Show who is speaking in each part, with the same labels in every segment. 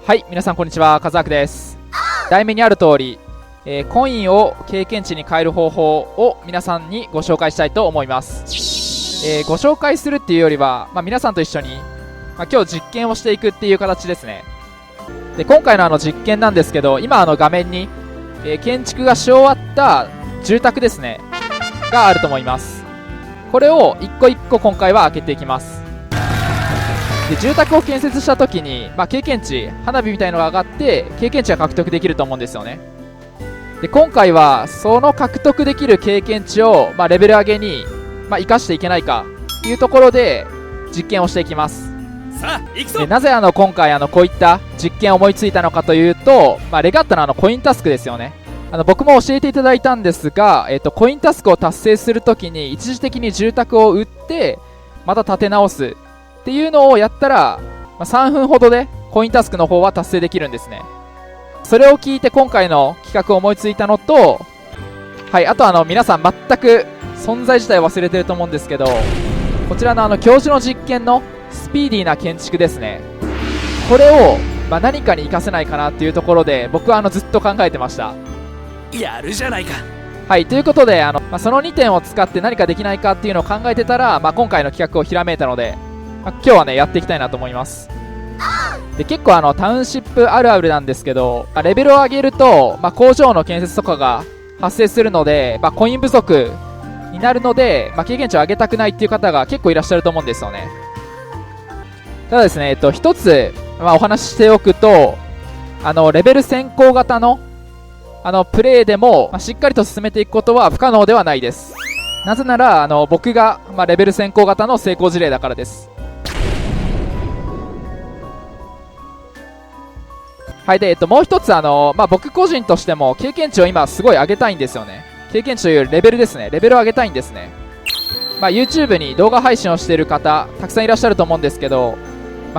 Speaker 1: はい、皆さんこんにちは、カズアクです。題名にある通り、コインを経験値に変える方法を皆さんにご紹介したいと思います。ご紹介するっていうよりは、皆さんと一緒に、今日実験をしていくっていう形ですね。で、今回の実験なんですけど、今画面に、建築がし終わった住宅ですねがあると思います。これを一個一個今回は開けていきます。で、住宅を建設した時に、経験値、花火みたいのが上がって経験値が獲得できると思うんですよね。で、今回はその獲得できる経験値を、レベル上げに、生かしていけないかというところで実験をしていきます。
Speaker 2: さあ行くぞ。
Speaker 1: で、なぜ今回こういった実験を思いついたのかというと、レガッタのコインタスクですよね。僕も教えていただいたんですが、コインタスクを達成するときに一時的に住宅を売ってまた建て直すっていうのをやったら、3分ほどでコインタスクの方は達成できるんですね。それを聞いて今回の企画を思いついたのと、はい、あと皆さん全く存在自体忘れてると思うんですけど、こちらの教授の実験のスピーディーな建築ですね。これを何かに活かせないかなっていうところで僕はずっと考えてました。
Speaker 2: やるじゃないか。
Speaker 1: はい、ということでその2点を使って何かできないかっていうのを考えてたら、今回の企画をひらめいたので、今日はねやっていきたいなと思います。で、結構タウンシップあるあるなんですけど、レベルを上げると、工場の建設とかが発生するので、コイン不足になるので、経験値を上げたくないっていう方が結構いらっしゃると思うんですよね。ただですね、一つ、お話ししておくと、レベル先行型のプレイでも、しっかりと進めていくことは不可能ではないです。なぜなら僕が、レベル先行型の成功事例だからです。はい。で、もう一つ僕個人としても経験値を今すごい上げたいんですよね。経験値というレベルですね。レベルを上げたいんですね。YouTube に動画配信をしている方たくさんいらっしゃると思うんですけど、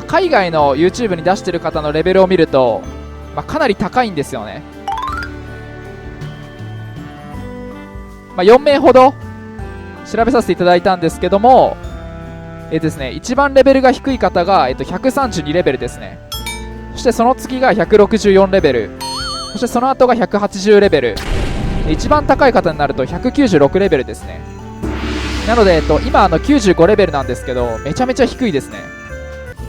Speaker 1: 海外の YouTube に出している方のレベルを見ると、かなり高いんですよね。4名ほど調べさせていただいたんですけども、ですね、一番レベルが低い方が、132レベルですね。そしてその次が164レベル、そしてその後が180レベル、一番高い方になると196レベルですね。なので、今95レベルなんですけど、めちゃめちゃ低いですね。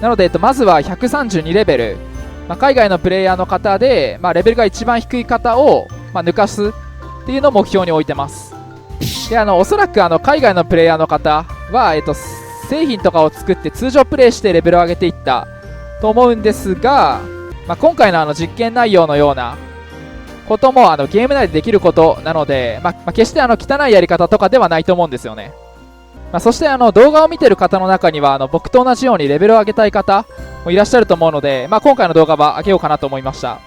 Speaker 1: なので、まずは132レベル、海外のプレイヤーの方で、レベルが一番低い方を、抜かすっていうのを目標に置いてます。で、おそらく海外のプレイヤーの方は、製品とかを作って通常プレイしてレベルを上げていったと思うんですが、今回の実験内容のようなこともゲーム内でできることなので、決して汚いやり方とかではないと思うんですよね。そして動画を見てる方の中には僕と同じようにレベルを上げたい方もいらっしゃると思うので、今回の動画は上げようかなと思いました。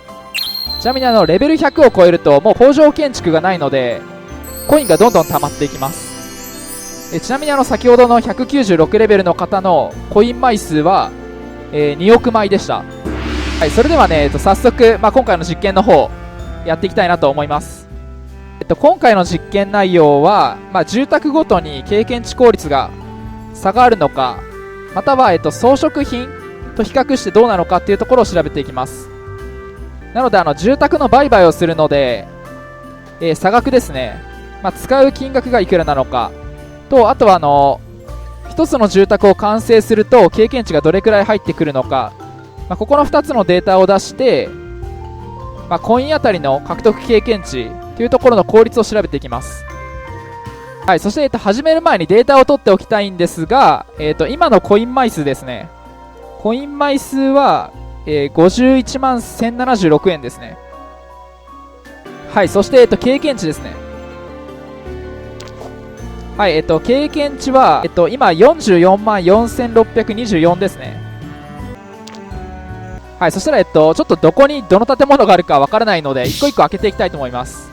Speaker 1: ちなみにレベル100を超えるともう工場建築がないのでコインがどんどん溜まっていきます。ちなみに先ほどの196レベルの方のコイン枚数は、2億枚でした。はい、それではね、早速、今回の実験の方やっていきたいなと思います。今回の実験内容は、住宅ごとに経験値効率が差があるのか、または、装飾品と比較してどうなのかっていうところを調べていきます。なので住宅の売買をするので、差額ですね、使う金額がいくらなのかと、あとは一つの住宅を完成すると経験値がどれくらい入ってくるのか、ここの2つのデータを出して、コインあたりの獲得経験値というところの効率を調べていきます。はい、そして、始める前にデータを取っておきたいんですが、今のコイン枚数ですね。コイン枚数は、51万1076円ですね。はい、そして、経験値ですね。はい、経験値は、今44万4624ですね。はい、そしたら、ちょっとどこにどの建物があるかわからないので、一個一個開けていきたいと思います。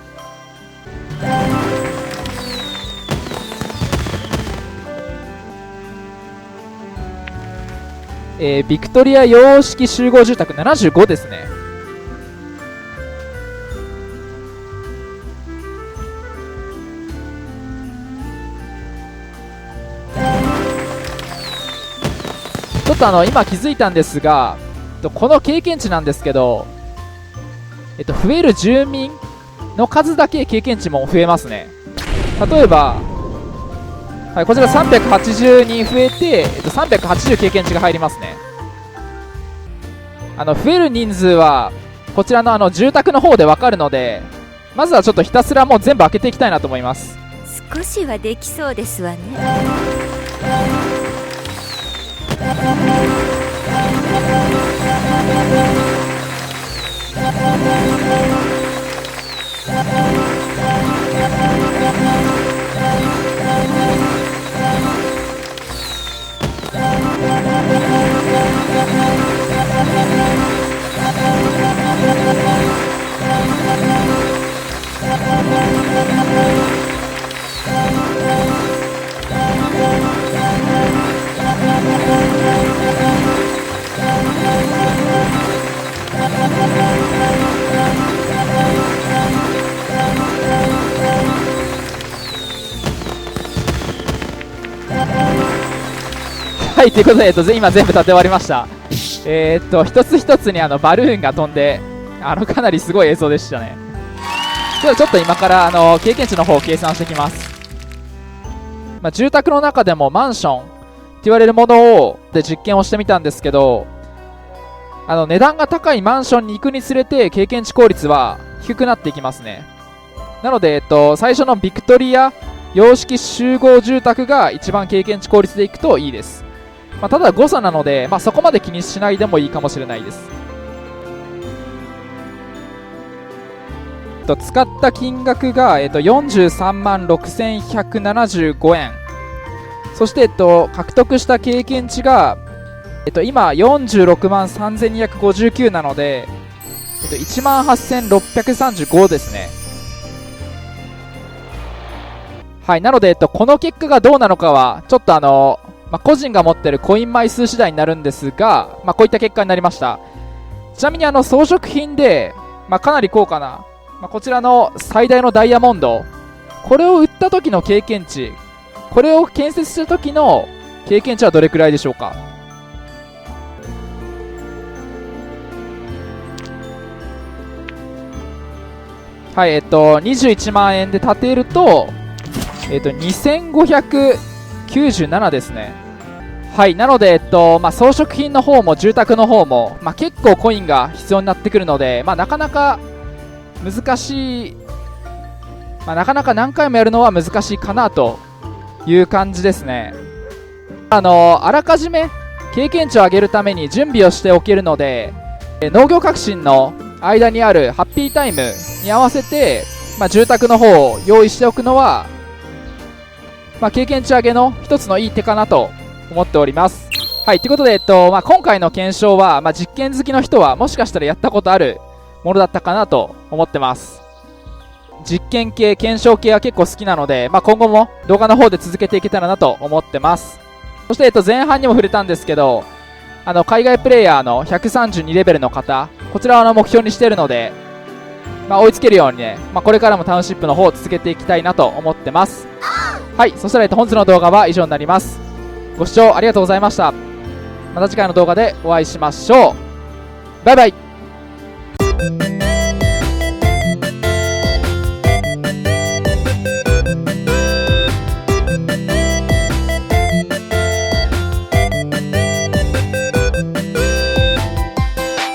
Speaker 1: ビクトリア洋式集合住宅75ですね。ちょっと今気づいたんですが、この経験値なんですけど、増える住民の数だけ経験値も増えますね。例えば、はい、こちら380に増えて、380経験値が入りますね。増える人数はこちらの住宅の方で分かるので、まずはちょっとひたすらもう全部開けていきたいなと思います。
Speaker 3: 少しはできそうですわね。
Speaker 1: はい、ということで、今全部建て終わりました。一つ一つにバルーンが飛んで、かなりすごい映像でしたね。ではちょっと今から経験値の方を計算していきます。住宅の中でもマンションって言われるもので実験をしてみたんですけど、値段が高いマンションに行くにつれて経験値効率は低くなっていきますね。なので、最初のビクトリア洋式集合住宅が一番経験値効率でいくといいです。ただ誤差なので、そこまで気にしないでもいいかもしれないです。使った金額が、43万6175円。そして、獲得した経験値が、今46万3259なので、1万8635ですね。はい、なので、この結果がどうなのかは、ちょっと個人が持っているコイン枚数次第になるんですが、こういった結果になりました。ちなみに装飾品で、かなり高価な、こちらの最大のダイヤモンド、これを売った時の経験値、これを建設した時の経験値はどれくらいでしょうか。はい、21万円で建てると、2597ですね。はい、なので、装飾品の方も住宅の方も、結構コインが必要になってくるので、なかなか難しい、なかなか何回もやるのは難しいかなという感じですね。あらかじめ経験値を上げるために準備をしておけるので、農業革新の間にあるハッピータイムに合わせて、住宅の方を用意しておくのは、経験値上げの一つのいい手かなと思っております。はい、ということで、今回の検証は、実験好きの人はもしかしたらやったことあるものだったかなと思ってます。実験系、検証系は結構好きなので、今後も動画の方で続けていけたらなと思ってます。そして、前半にも触れたんですけど、海外プレイヤーの132レベルの方、こちらを目標にしているので、追いつけるようにね、これからもタウンシップの方を続けていきたいなと思ってます。はい、そしたら、本日の動画は以上になります。ご視聴ありがとうございました。また次回の動画でお会いしましょう。バイバイ。